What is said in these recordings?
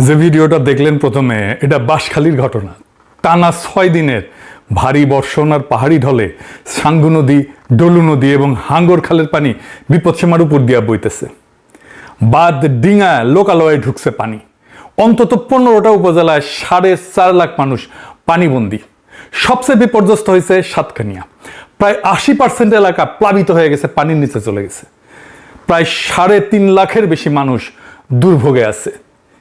যে ভিডিওটা দেখলেন প্রথমে, এটা বাঁশখালীর ঘটনা। টানা 6 দিনের ভারী বর্ষণ আর পাহাড়ি ঢলে সাঙ্গু নদী, ডলু নদী এবং হাঙ্গর খালের পানি বিপদসীমার উপর দিয়া বইতেছে। বাঁধ, ডিঙা, লোকালয়ে ঢুকছে পানি। অন্তত 15টা উপজেলায় 4.5 লাখ মানুষ পানিবন্দী। সবচেয়ে বিপর্যস্ত হয়েছে সাতকানিয়া। প্রায় 80% এলাকা প্লাবিত হয়ে গেছে, পানির নিচে চলে গেছে। প্রায় 3.5 লাখের বেশি মানুষ দুর্ভোগে আছে।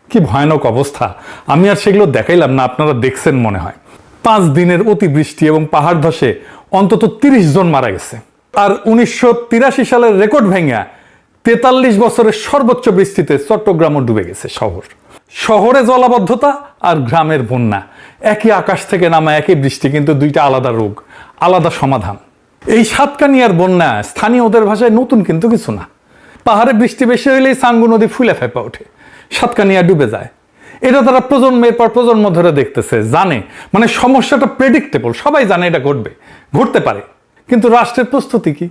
কি ভয়ানক অবস্থা! আমি আর সেগুলো দেখাইলাম না, আপনারা দেখছেন মনে হয়। 5 দিনের অতিবৃষ্টি এবং পাহাড় ধসে অন্তত 30 জন মারা গেছে। আর 1983 সালের রেকর্ড ভেঙে 43 বছরের সর্বোচ্চ বৃষ্টিতে চট্টগ্রামও ডুবে গেছে শহর। শহরে জলাবদ্ধতা আর গ্রামের বন্যা, একই আকাশ থেকে নামা একই বৃষ্টি, কিন্তু দুইটা আলাদা রোগ, আলাদা সমাধান। এই সাতকানিয়ার বন্যা স্থানীয়দের ভাষায় নতুন কিন্তু কিছু না। পাহাড়ে বৃষ্টি বেশি হইলেই সাঙ্গু নদী ফুলে ফেপে ওঠে, সাতকানিয়া ডুবে যায়। এটা তারা প্রজন্মের পর প্রজন্ম ধরে দেখতেছে, জানে, মানে সমস্যাটা প্রেডিক্টেবল, সবাই জানে এটা ঘটবে, ঘটতে পারে। কিন্তু রাষ্ট্রের প্রস্তুতি কি?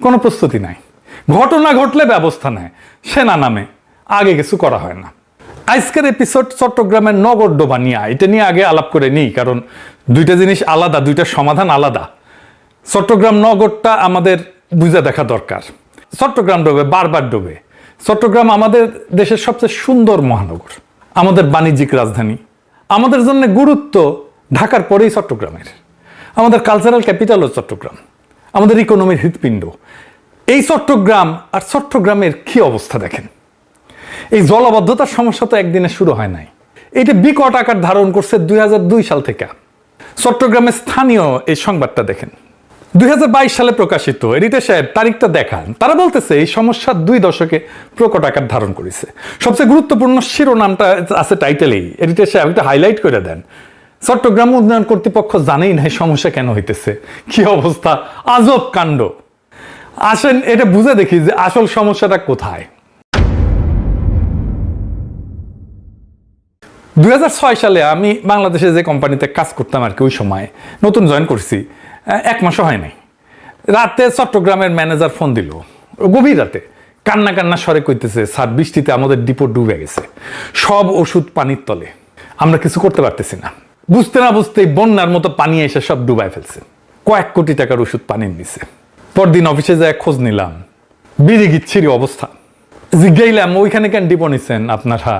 কোনো প্রস্তুতি নাই। ঘটনা ঘটলে ব্যবস্থা নেয়, সেনা নামে, আগে কিছু করা হয় না। আজকের এপিসোড চট্টগ্রামের নগরডোবা নিয়ে, এটা নিয়ে আগে আলাপ করে নিই, কারণ দুইটা জিনিস আলাদা, দুইটা সমাধান আলাদা। চট্টগ্রাম নগরটা আমাদের বুঝে দেখা দরকার। চট্টগ্রাম ডোবে, বারবার ডোবে। চট্টগ্রাম আমাদের দেশের সবচেয়ে সুন্দর মহানগর, আমাদের বাণিজ্যিক রাজধানী। আমাদের জন্য গুরুত্ব ঢাকার পরেই চট্টগ্রামের। আমাদের কালচারাল ক্যাপিটালও চট্টগ্রাম, আমাদের ইকোনমির হৃৎপিণ্ড। এই চট্টগ্রাম আর চট্টগ্রামের কি অবস্থা দেখেন। এই জলাবদ্ধতার সমস্যা তো একদিনে শুরু হয় নাই, এটা বিকট আকার ধারণ করছে 2002 সাল থেকে। চট্টগ্রামের স্থানীয় এই সংবাদটা দেখেন, 2022 সালে প্রকাশিত। এডিটর সাহেব তারিখটা দেখান। তারা বলতেছে এই সমস্যা 2 দশকে প্রকট আকার ধারণ করেছে। সবচেয়ে গুরুত্বপূর্ণ শিরোনামটা আছে টাইটেলেই। এডিটর সাহেব একটা হাইলাইট করে দেন। চট্টগ্রাম উন্নয়ন কর্তৃপক্ষ জানেই না এই সমস্যা কেন হইতেছে। কি অবস্থা, আজব কাণ্ড। আসেন এটা বুঝে দেখি যে আসল সমস্যাটা কোথায়। 2006 সালে আমি বাংলাদেশে যে কোম্পানিতে কাজ করতাম আর কি, ওই সময় নতুন জয়েন করছি, 1 মাসও হয় নাই। রাতে চট্টগ্রামের ম্যানেজার ফোন দিল, গভীর রাতে, কান্না কান্না স্বরে কইতেছে, স্যার বৃষ্টিতে আমাদের ডিপো ডুবে গেছে, সব ওষুধ পানির তলে, আমরা কিছু করতে পারতেছি না। বুঝতে না বুঝতেই বন্যার মতো পানি এসে সব ডুবাই ফেলছে। কয়েক কোটি টাকার ওষুধ পানির নিচে। পরদিন অফিসে যায় খোঁজ নিলাম, বিড়ি গিচ্ছিরি অবস্থা। জিজ্ঞাইলাম ওইখানে কেন ডিপো নিছেন আপনারা,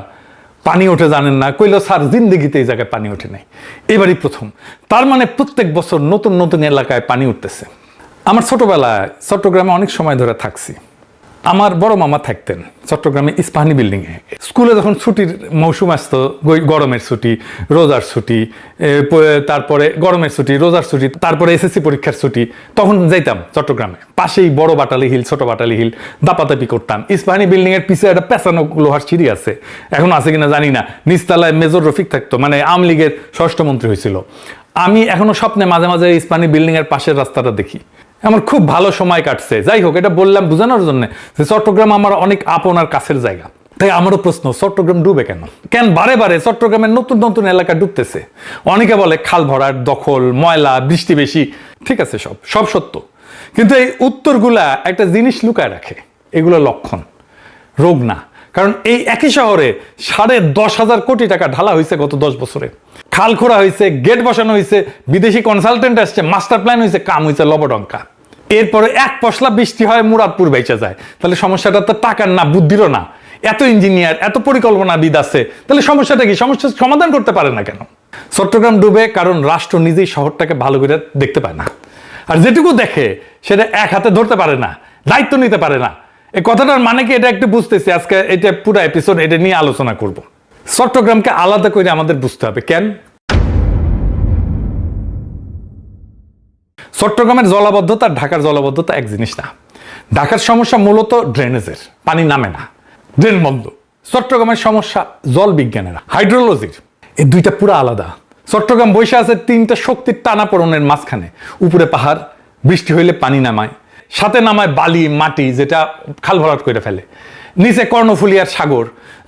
পানি ওঠে জানেন না? কইল স্যার জিন্দিগিতে এই জায়গায় পানি ওঠে নাই, এবারই প্রথম। তার মানে প্রত্যেক বছর নতুন নতুন এলাকায় পানি উঠতেছে। আমার ছোটবেলায় চট্টগ্রামে অনেক সময় ধরে থাকছি। আমার বড় মামা থাকতেন চট্টগ্রামে ইস্পাহানি বিল্ডিংয়ে। স্কুলে যখন ছুটির মৌসুম আসতো, গরমের ছুটি, রোজার ছুটি, তারপরে গরমের ছুটি, রোজার ছুটি, তারপরে এসএসসি পরীক্ষার ছুটি, তখন যাইতাম চট্টগ্রামে। পাশেই বড় বাটালি হিল, ছোট বাটালি হিল, দাপাদাপি করতাম। ইস্পাহানি বিল্ডিং এর পিছিয়ে একটা পেছানো লোহার সিঁড়ি আছে, এখন আছে কিনা জানি না। নিচতলায় মেজর রফিক থাকতো, মানে আওয়ামী লীগের স্বরাষ্ট্রমন্ত্রী হয়েছিল। আমি এখনো স্বপ্নে মাঝে মাঝে ইস্পাহানি বিল্ডিং এর পাশের রাস্তাটা দেখি। আমার খুব ভালো সময় কাটছে। যাই হোক, এটা বললাম বোঝানোর জন্য যে চট্টগ্রাম আমার অনেক আপন আর কাছের জায়গা। তাই আমারও প্রশ্ন, চট্টগ্রাম ডুবে কেন? কেন বারে বারে চট্টগ্রামের নতুন নতুন এলাকা ডুবতেছে? অনেকে বলে খাল ভরাট, দখল, ময়লা, বৃষ্টি বেশি। ঠিক আছে, সব সত্য, কিন্তু এই উত্তরগুলা একটা জিনিস লুকায় রাখে। এগুলো লক্ষণ, রোগ না। কারণ এই একই শহরে 10,500 কোটি টাকা ঢালা হয়েছে গত 10 বছরে। খাল খোঁড়া হয়েছে, গেট বসানো হয়েছে, বিদেশি কনসালটেন্ট আসছে, মাস্টার প্ল্যান হয়েছে, কাম হয়েছে লবডঙ্কা। এরপরে এক পশলা বৃষ্টি হয়, মুরাদপুর বেঁচে যায়। তাহলে সমস্যাটা তো টাকার না, বুদ্ধিরও না। এত ইঞ্জিনিয়ার, এত পরিকল্পনাবিদ আছে, তাহলে সমস্যাটা কি? সমস্যার সমাধান করতে পারে না কেন? চট্টগ্রাম ডুবে কারণ রাষ্ট্র নিজেই শহরটাকে ভালো করে দেখতে পায় না। আর যেটুকু দেখে সেটা এক হাতে ধরতে পারে না, দায়িত্ব নিতে পারে না। এই কথাটার মানে কি, এটা একটু বুঝতেছি। আজকে এটা পুরো এপিসোড এটা নিয়ে আলোচনা করব। চট্টগ্রামকে আলাদা করে আমাদের বুঝতে হবে। কেন? চট্টগ্রামের জলাবদ্ধতা আর ঢাকার জলাবদ্ধতা এক জিনিস না। ঢাকার সমস্যা মূলত ড্রেনেজের, পানি নামে না, ড্রেন বন্ধ। চট্টগ্রামের সমস্যা জল বিজ্ঞানের, হাইড্রোলজির। এই দুইটা পুরো আলাদা। চট্টগ্রাম বসে আছে 3টা শক্তির টানাপোড়েনের মাঝখানে। উপরে পাহাড়, বৃষ্টি হইলে পানি নামায়, সাথে নামায় বালি, মাটি, যেটা খাল ভরাট করে ফেলে। নিচে কর্ণফুলিয়ার সাগর,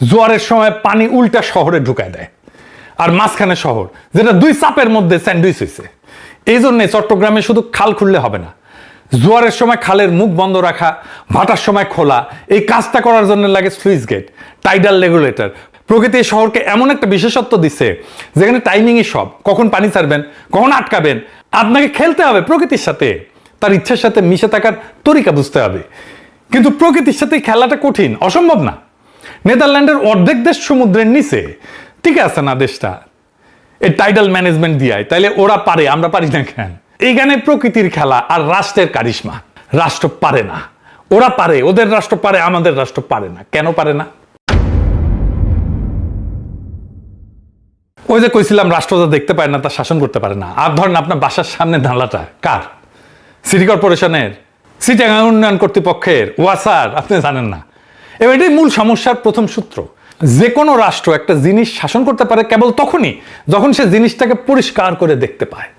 জোয়ারের সময় পানি উল্টা শহরে ঢুকায় দেয়। আর মাঝখানে শহর, যেটা 2 চাপের মধ্যে স্যান্ডউইচ হয়েছে। এই জন্যে চট্টগ্রামে শুধু খাল খুললে হবে না, জোয়ারের সময় খালের মুখ বন্ধ রাখা, ভাটার সময় খোলা, এই কাজটা করার জন্য লাগে সুইচ গেট, টাইডাল রেগুলেটর, প্রকৃতি এই শহরকে এমন একটা বিশেষত্ব দিচ্ছে যেখানে টাইমিংই সব, কখন পানি ছাড়বেন, কখন আটকাবেন, আপনাকে খেলতে হবে প্রকৃতির সাথে, তার ইচ্ছার সাথে মিশে থাকার তরিকা বুঝতে হবে। কিন্তু প্রকৃতির সাথে খেলাটা কঠিন, অসম্ভব না। নেদারল্যান্ডের অর্ধেক দেশ সমুদ্রের নিচে, ঠিক আছে না দেশটা, এই টাইডাল ম্যানেজমেন্ট দিয়ায়, তাইলে ওরা পারে, আমরা পারি না কেন? এইখানে প্রকৃতির খেলা আর রাষ্ট্রের কারিশমা। রাষ্ট্র পারে না, ওরা পারে, ওদের রাষ্ট্র পারে, আমাদের রাষ্ট্র পারে না। কেন পারে না? ওই যে কইছিলাম রাষ্ট্র যা দেখতে পারে না তা শাসন করতে পারে না। আর ধরেন আপনার বাসার সামনে নালাটা কার? সিটি কর্পোরেশনের, চিটাগাং উন্নয়ন কর্তৃপক্ষের, ওয়াসার, আপনি জানেন না। এবার এটাই মূল সমস্যার প্রথম সূত্র। যে কোনো রাষ্ট্র একটা জিনিস শাসন করতে পারে কেবল তখনই যখন সে জিনিসটাকে পরিষ্কার করে দেখতে পায়।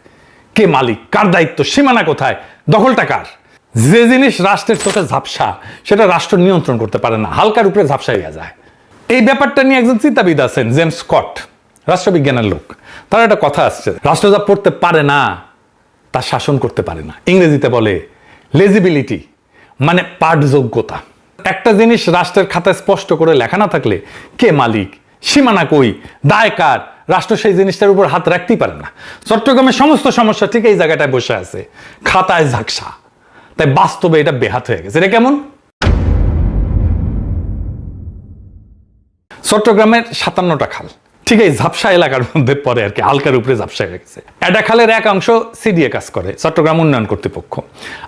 কে মালিক, কার দায়িত্ব, সীমানা কোথায়, দখলটা কার। যে জিনিস রাষ্ট্রের চোখে ঝাপসা সেটা রাষ্ট্র নিয়ন্ত্রণ করতে পারে না, হালকার উপরে ঝাপসা হয়ে যায়। এই ব্যাপারটা নিয়ে একজন চিন্তাবিদ আছেন, জেমস স্কট, রাষ্ট্রবিজ্ঞানের লোক। তার একটা কথা আসছে, রাষ্ট্র যা পড়তে পারে না তা শাসন করতে পারে না। ইংরেজিতে বলে লেজিবিলিটি, মানে পাঠযোগ্যতা। একটা জিনিস রাষ্ট্রের খাতায় স্পষ্ট করে লেখা না থাকলে কে মালিক, সীমানা কই, দায় কার, রাষ্ট্র সেই জিনিসটার উপর হাত রাখতেই পারে না। চট্টগ্রামের সমস্ত সমস্যা ঠিক এই জায়গাটায় বসে আছে, খাতায় ঝাকসা। তাই বাস্তবে এটা বেহাত হয়ে গেছে। এটা কেমন? চট্টগ্রামের 57টা খাল ঠিক এই ঝাপসা এলাকার মধ্যে পড়ে আর কি, হালকার উপরে ঝাপসা হয়ে গেছে। একটা খালের এক অংশ সিডিএ কাজ করে, চট্টগ্রাম উন্নয়ন কর্তৃপক্ষ,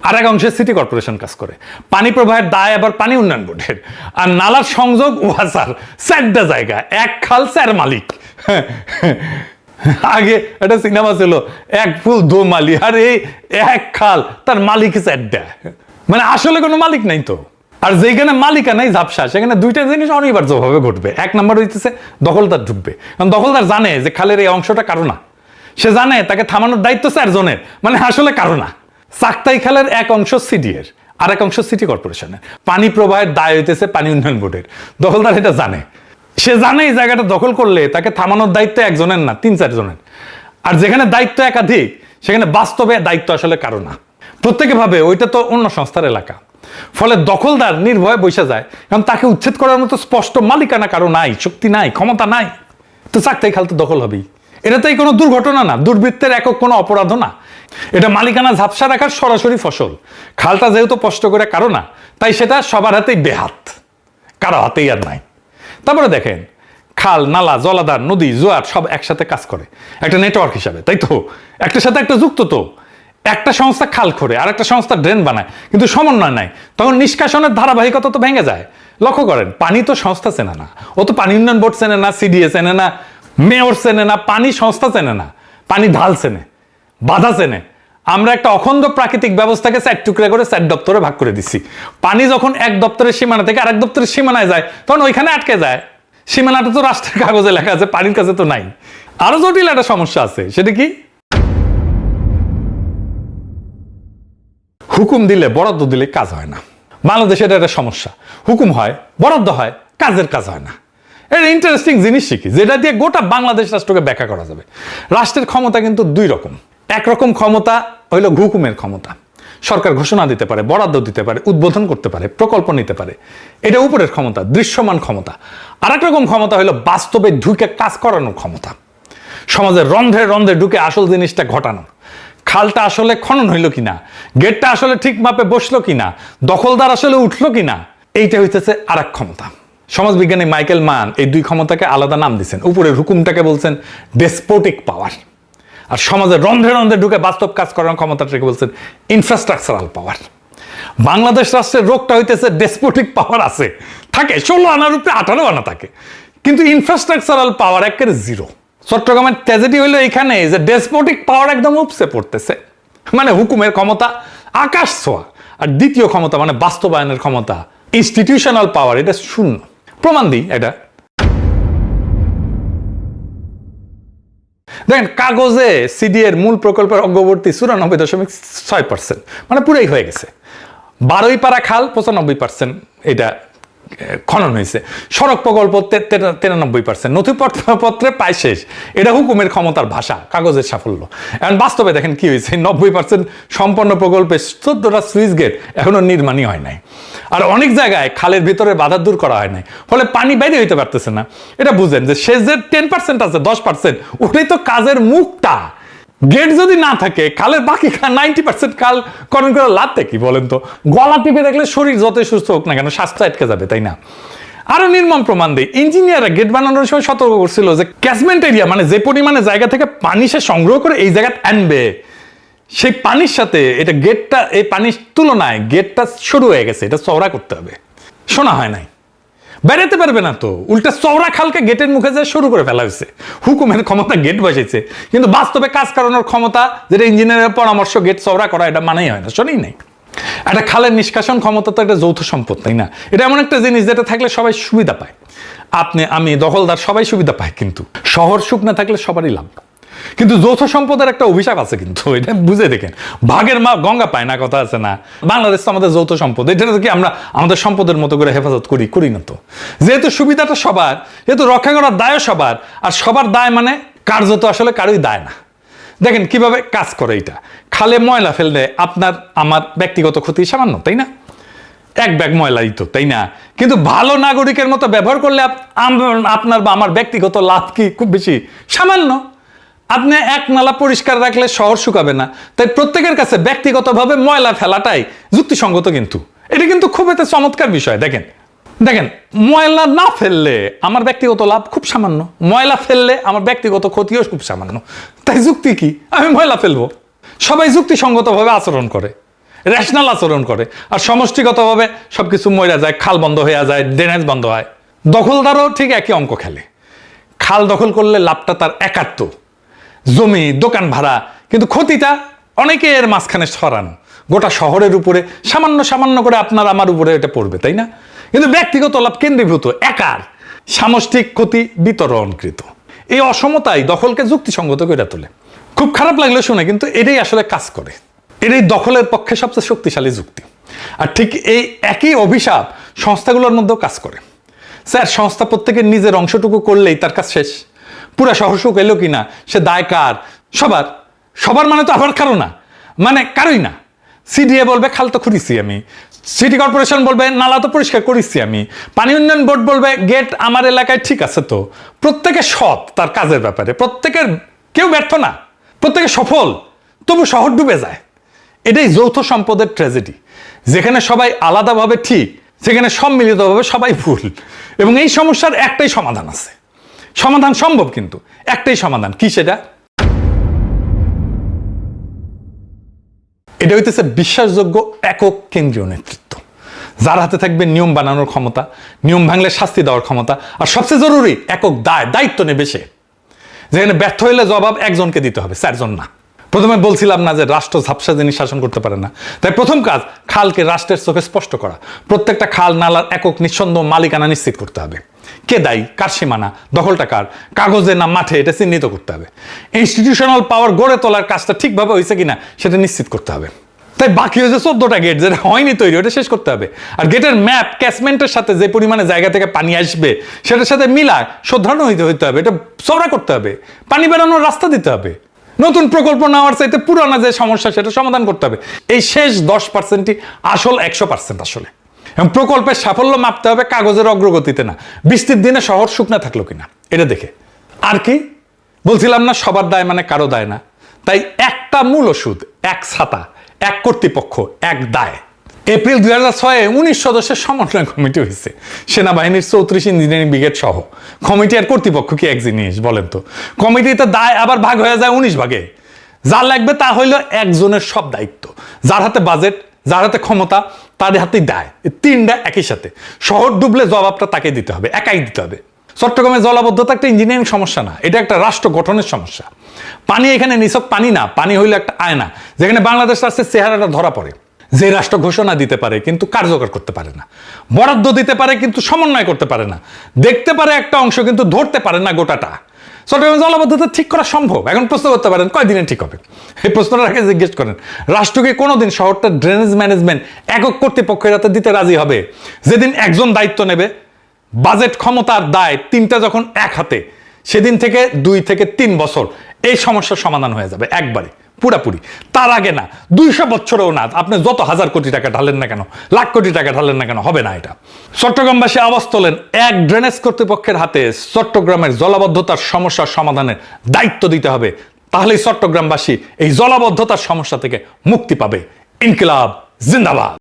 আর এক অংশে সিটি কর্পোরেশন কাজ করে। পানি প্রবাহের দায় আবার পানি উন্নয়ন বোর্ডের, আর নালার সংযোগ ওয়াসার। 4টা জায়গা, এক খাল 4 মালিক। আগে একটা সিনেমা ছিল এক ফুল দো মালি, আর এই এক খাল তার মালিক 4টা, মানে আসলে কোনো মালিক নাই তো। আর যেখানে মালিকানাই ঝাপসা সেখানে দুইটা জিনিস অনিবার্যভাবে ঘটবে। এক নম্বর হইতেছে দখলদার ঢুকবে, কারণ দখলদার জানে যে খালের এই অংশটা কারো না, সে জানে তাকে থামানোর দায়িত্ব 4 জনের, মানে আসলে কারো না। চাকতাই খালের এক অংশ সিডিএর, আর এক অংশ সিটি কর্পোরেশনের। পানি প্রবাহের দায় হইতেছে পানি উন্নয়ন বোর্ডের। দখলদার এটা জানে, সে জানে এই জায়গাটা দখল করলে তাকে থামানোর দায়িত্ব 1 জনের না, 3-4 জনের। আর যেখানে দায়িত্ব একাধিক সেখানে বাস্তবে দায়িত্ব আসলে কারো না। প্রত্যেকে ভাবে ওইটা তো অন্য সংস্থার এলাকা, ফলে দখলদার নির্ভয়ে বসে যায়, কারণ তাকে উচ্ছেদ করার মতো স্পষ্ট মালিকানা কারো নাই, শক্তি নাই, ক্ষমতা নাই। তো চাকতাই খাল তো দখল হবেই। এটা তো কোনো দুর্ঘটনা না, দুর্বৃত্তের একক কোনো অপরাধও না, এটা মালিকানা ঝাপসা রাখার সরাসরি ফসল। খালটা যেহেতু স্পষ্ট করে কারো না, তাই সেটা সবার হাতেই বেহাত, কারো হাতেই আর নাই। তারপরে দেখেন খাল, নালা, জলাধার, নদী, জোয়ার সব একসাথে কাজ করে একটা নেটওয়ার্ক হিসাবে, তাই তো? একটার সাথে একটা যুক্ত তো। একটা সংস্থা খাল খোঁড়ে আর একটা সংস্থা ড্রেন বানায়, কিন্তু সমন্বয় নাই, তখন নিষ্কাশনের ধারাবাহিকতা তো ভেঙে যায়। লক্ষ্য করেন, পানি তো সংস্থা চেনে না, ও তো পানি উন্নয়ন বোর্ড চেনে না, সিডিএ চেনে না, মেয়র চেনে না, পানি সংস্থা চেনে না, পানি ঢাল চেনে, বাধা চেনে। আমরা একটা অখণ্ড প্রাকৃতিক ব্যবস্থাকে 4 টুকরা করে 4 দপ্তরে ভাগ করে দিচ্ছি। পানি যখন এক দপ্তরের সীমানা থেকে আরেক দপ্তরের সীমানায় যায় তখন ওইখানে আটকে যায়। সীমানাটা তো রাষ্ট্রের কাগজে লেখা আছে, পানির কাছে তো নাই। আরো জটিল একটা সমস্যা আছে, সেটা কি? হুকুম দিলে, বরাদ্দ দিলে কাজ হয় না। বাংলাদেশে এটা একটা সমস্যা, হুকুম হয়, বরাদ্দ হয়, কাজের কাজ হয় না। এটা ইন্টারেস্টিং জিনিস শিখি, যেটা দিয়ে গোটা বাংলাদেশ রাষ্ট্রকে ব্যাখ্যা করা যাবে। রাষ্ট্রের ক্ষমতা কিন্তু 2 রকম। একরকম ক্ষমতা হইল হুকুমের ক্ষমতা, সরকার ঘোষণা দিতে পারে, বরাদ্দ দিতে পারে, উদ্বোধন করতে পারে, প্রকল্প নিতে পারে, এটা উপরের ক্ষমতা, দৃশ্যমান ক্ষমতা। আর এক রকম ক্ষমতা হইল বাস্তবে ঢুকে কাজ করানোর ক্ষমতা, সমাজের রন্ধ্রে রন্ধ্রে ঢুকে আসল জিনিসটা ঘটানো। খালটা আসলে খনন হইল কিনা, গেটটা আসলে ঠিক মাপে বসলো কিনা, দখলদার আসলে উঠলো কিনা, এইটা হইতেছে আর এক ক্ষমতা। সমাজবিজ্ঞানী মাইকেল মান এই 2 ক্ষমতাকে আলাদা নাম দিচ্ছেন। উপরের হুকুমটাকে বলছেন ডেসপোটিক পাওয়ার, আর সমাজের রন্ধ্রে রন্ধ্রে ঢুকে বাস্তব কাজ করার ক্ষমতাটাকে বলছেন ইনফ্রাস্ট্রাকচারাল পাওয়ার। বাংলাদেশ রাষ্ট্রের রোগটা হইতেছে ডেসপোটিক পাওয়ার আছে, থাকে 16 আনার উপরে 18 আনা থাকে, কিন্তু ইনফ্রাস্ট্রাকচারাল পাওয়ার একেবারে 0। চট্টগ্রামের ট্র্যাজেডি হইলো এখানে যে ডেসপোটিক পাওয়ার একদম উপসে পড়তেছে, মানে হুকুমের ক্ষমতা আকাশ ছোঁয়া, আর দ্বিতীয় ক্ষমতা মানে বাস্তবায়নের ক্ষমতা, ইনস্টিটিউশনাল পাওয়ার, এটা 0। প্রমাণ দিই এটা। দেখেন কাগজে সিডিএর মূল প্রকল্পের অগ্রবর্তী 94.6%, মানে পুরাই হয়ে গেছে। 12 পারা খাল 95%, এটা খনন হয়েছে, সড়ক প্রকল্প 93%, নথিপত্রে প্রায় শেষ। এটা হুকুমের ক্ষমতার ভাষা, কাগজের সাফল্য। এখন বাস্তবে দেখেন কি হয়েছে, 90% সম্পন্ন প্রকল্পে 14টা সুইচ গেট এখনো নির্মাণই হয় নাই। আর অনেক জায়গায় খালের ভিতরে বাধা দূর করা হয় নাই, ফলে পানি বাইরে হইতে পারতেছে না। এটা বুঝেন যে শেষ যে 10% আছে, 10%, ওটাই তো কাজের মুখটা। গেট যদি না থাকে, খালের বাকি 90% খাল খনন করে লাভটা কি বলেন তো? গলা টিপে দেখলে শরীর যতই সুস্থ হোক না কেন, স্বাস্থ্য আটকে যাবে, তাই না? আরো নির্মম প্রমাণ দেয়, ইঞ্জিনিয়াররা গেট বানানোর সময় সতর্ক করছিল যে ক্যাচমেন্ট এরিয়া, মানে যে পরিমাণে জায়গা থেকে পানি সে সংগ্রহ করে এই জায়গা আনবে, সেই পানির সাথে এটা গেটটা, এই পানির তুলনায় গেটটা শুরু হয়ে গেছে, এটা চওড়া করতে হবে। শোনা হয় নাই, বেরোতে পারবে না তো, উল্টা চওড়া খালকে গেটের মুখে যায় শুরু করে ফেলা হয়েছে। হুকুমের ক্ষমতা গেট বসেছে, কিন্তু বাস্তবে কাজ করানোর ক্ষমতা, যেটা ইঞ্জিনিয়ারের পরামর্শ গেট চওড়া করা, এটা মানেই হয় না, শোনেই নাই। একটা খালের নিষ্কাশন ক্ষমতা তো একটা যৌথ সম্পদ, তাই না? এটা এমন একটা জিনিস যেটা থাকলে সবাই সুবিধা পায়। আপনি, আমি, দখলদার সবাই সুবিধা পায়, কিন্তু শহর সুখ না থাকলে সবারই লাভ। কিন্তু যৌথ সম্পদের একটা অভিশাপ আছে, কিন্তু এটা বুঝে দেখেন, ভাগের মা গঙ্গা পায় না, কথা আছে না? বাংলাদেশ তো আমাদের যৌথ সম্পদ, এটা কি আমরা আমাদের সম্পদের মতো করে হেফাজত করি না তো? যেহেতু সুবিধাটা সবার, যেহেতু রক্ষা করার দায়ও সবার, আর সবার দায় মানে কার্যত আসলে কারোই দায় না। দেখেন কিভাবে কাজ করে এটা। খালে ময়লা ফেললে আপনার আমার ব্যক্তিগত ক্ষতি সামান্য, তাই না? এক ব্যাগ ময়লাই তো, তাই না? কিন্তু ভালো নাগরিকের মতো ব্যবহার করলে আপনার বা আমার ব্যক্তিগত লাভ কি খুব বেশি? সামান্য। আপনি এক নালা পরিষ্কার রাখলে শহর শুকাবে না, তাই প্রত্যেকের কাছে ব্যক্তিগতভাবে ময়লা ফেলাটাই যুক্তিসঙ্গত। কিন্তু এটা কিন্তু খুব একটা চমৎকার বিষয়। দেখেন ময়লা না ফেললে আমার ব্যক্তিগত লাভ খুব সামান্য, ময়লা ফেললে আমার ব্যক্তিগত ক্ষতিও খুব সামান্য। তাই যুক্তি কি? আমি ময়লা ফেলবো। সবাই যুক্তিসঙ্গতভাবে আচরণ করে, রেশনাল আচরণ করে, আর সমষ্টিগতভাবে সবকিছু মরে যায়, খাল বন্ধ হয়ে যায়, ড্রেনেজ বন্ধ হয়। দখলদারও ঠিক একই অঙ্ক খেলে। খাল দখল করলে লাভটা তার একাত্ম, জমি, দোকান ভাড়া, কিন্তু ক্ষতিটা অনেকের মাঝখানে ছড়ানো, গোটা শহরের উপরে সামান্য সামান্য করে আপনার আমার উপরে এটা পড়বে, তাই না? কিন্তু ব্যক্তিগত লাভ কেন্দ্রীভূত, একার, সামষ্টিক ক্ষতি বিতরণকৃত। এই অসমতাই দখলকে যুক্তিসঙ্গত করে তোলে। খুব খারাপ লাগলে শুনে, কিন্তু এটাই আসলে কাজ করে। এটাই দখলের পক্ষে সবচেয়ে শক্তিশালী যুক্তি। আর ঠিক এই একই অভিশাপ সংস্থাগুলোর মধ্যেও কাজ করে। স্যার, সংস্থা প্রত্যেকের নিজের অংশটুকু করলেই তার কাজ শেষ। পুরা শহর সুখ এলো কিনা সে দায় কার? সবার মানে তো আবার কারো না, মানে কারোই না। সিডিএ বলবে খাল তো খুঁড়িছি আমি, সিটি কর্পোরেশন বলবে নালা তো পরিষ্কার করেছি আমি, পানি উন্নয়ন বোর্ড বলবে গেট আমার এলাকায় ঠিক আছে। তো প্রত্যেকে সৎ তার কাজের ব্যাপারে, প্রত্যেকের, কেউ ব্যর্থ না, প্রত্যেকে সফল, তবু শহর ডুবে যায়। এটাই যৌথ সম্পদের ট্র্যাজেডি। যেখানে সবাই আলাদাভাবে ঠিক, সেখানে সম্মিলিতভাবে সবাই ভুল। এবং এই সমস্যার একটাই সমাধান আছে, সমাধান সম্ভব, কিন্তু একটাই সমাধান। কি সেটা? এটা হইতেছে বিশ্বাসযোগ্য একক কেন্দ্রীয় নেতৃত্ব, যার হাতে থাকবে নিয়ম বানানোর ক্ষমতা, নিয়ম ভাঙলে শাস্তি দেওয়ার ক্ষমতা, আর সবচেয়ে জরুরি একক দায়িত্ব নেবে সে। যেখানে ব্যর্থ হইলে জবাব একজনকে দিতে হবে, 4 জন না। প্রথমে বলছিলাম না যে রাষ্ট্র ঝাপসা জিনিস শাসন করতে পারে না? তাই প্রথম কাজ খালকে রাষ্ট্রের চোখে স্পষ্ট করা। প্রত্যেকটা খাল নালার একক নিঃসন্দেহ মালিকানা নিশ্চিত করতে হবে। কে দায়ী, কার সীমানা, দখলটা কার, কাগজে না মাঠে, এটা চিহ্নিত করতে হবে। ইনস্টিটিউশনাল পাওয়ার গড়ে তোলার কাজটা ঠিকভাবে হয়েছে কিনা সেটা নিশ্চিত করতে হবে। তাই বাকি হয়েছে 14টা গেট, যেটা হয়নি তৈরি, ওটা শেষ করতে হবে। আর গেটের ম্যাপ ক্যাচমেন্টের সাথে যে পরিমাণে জায়গা থেকে পানি আসবে সেটার সাথে মিলা শোধরানো হইতে হবে, এটা চওড়া করতে হবে, পানি বেরোনোর রাস্তা দিতে হবে। নতুন প্রকল্প নেওয়ার চাইতে পুরানো যে সমস্যা সেটা সমাধান করতে হবে। এই শেষ 10%ই আসল 100% আসলে। এবং প্রকল্পের সাফল্য মাপতে হবে কাগজের অগ্রগতিতে না, বৃষ্টির দিনে শহর শুকনা থাকলো কিনা এটা দেখে। আর কি বলছিলাম না, সবার দায় মানে কারো দায় না। তাই একটা মূল ওষুধ, এক ছাতা, এক কর্তৃপক্ষ, এক দায়। এপ্রিল 2006-এ 19 সদস্যের সমন্বয় কমিটি হয়েছে, সেনাবাহিনীর 34 ইঞ্জিনিয়ারিং ব্রিগেড সহ। কমিটি আর কর্তৃপক্ষ কি এক জিনিস বলেন তো? কমিটিতে দায় আবার ভাগ হয়ে যায় 19 ভাগে। যা লাগবে তা হইল একজনের সব দায়িত্ব, যার হাতে বাজেট, যার হাতে ক্ষমতা, তার হাতেই দায়। 3টা একই সাথে। শহর ডুবলে জবাবটা তাকে দিতে হবে, একাই দিতে হবে। চট্টগ্রামে জলাবদ্ধতা একটা ইঞ্জিনিয়ারিং সমস্যা না, এটা একটা রাষ্ট্র গঠনের সমস্যা। পানি এখানে নিছক পানি না, পানি হইলো একটা আয়না, যেখানে বাংলাদেশ রাষ্ট্রের চেহারাটা ধরা পড়ে। যে রাষ্ট্র ঘোষণা দিতে পারে কিন্তু কার্যকর করতে পারে না, বরাদ্দ দিতে পারে কিন্তু সমন্বয় করতে পারে না, দেখতে পারে একটা অংশ কিন্তু ধরতে পারে না গোটাটা। চট্টগ্রামে জলাবদ্ধতা ঠিক করা সম্ভব? এখন প্রশ্ন করতে পারেন কয়দিনে ঠিক হবে? এই প্রশ্নটা আগে জিজ্ঞেস করেন। রাষ্ট্রকে কোনোদিন শহরটা ড্রেনেজ ম্যানেজমেন্ট একক কর্তৃপক্ষের হাতে দিতে রাজি হবে? যেদিন একজন দায়িত্ব নেবে, বাজেট ক্ষমতার দায় তিনটা যখন এক হাতে, সেদিন থেকে 2 থেকে 3 বছর এই সমস্যার সমাধান হয়ে যাবে একবারে পুরাপুরি। তার আগে না, 200 বছরেও না। আপনি যত হাজার কোটি টাকা ঢালেন না কেন, লাখ কোটি টাকা ঢালেন না কেন, হবে না এটা। চট্টগ্রামবাসী আওয়াজ তোলেন, এক ড্রেনেজ কর্তৃপক্ষের হাতে চট্টগ্রামের জলাবদ্ধতার সমস্যার সমাধানের দায়িত্ব দিতে হবে। তাহলেই চট্টগ্রামবাসী এই জলাবদ্ধতার সমস্যা থেকে মুক্তি পাবে। ইনকিলাব জিন্দাবাদ।